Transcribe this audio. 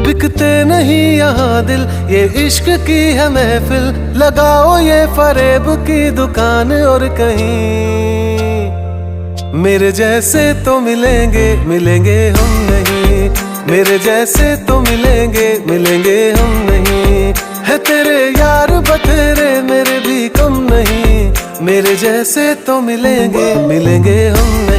बिकते नहीं यहाँ दिल, ये इश्क की है महफिल। लगाओ ये फरेब की दुकान और कहीं मेरे जैसे तो मिलेंगे, मिलेंगे हम नहीं। मेरे जैसे तो मिलेंगे, मिलेंगे हम नहीं। है तेरे यार बतेरे, मेरे भी कम नहीं। मेरे जैसे तो मिलेंगे, मिलेंगे हम नहीं।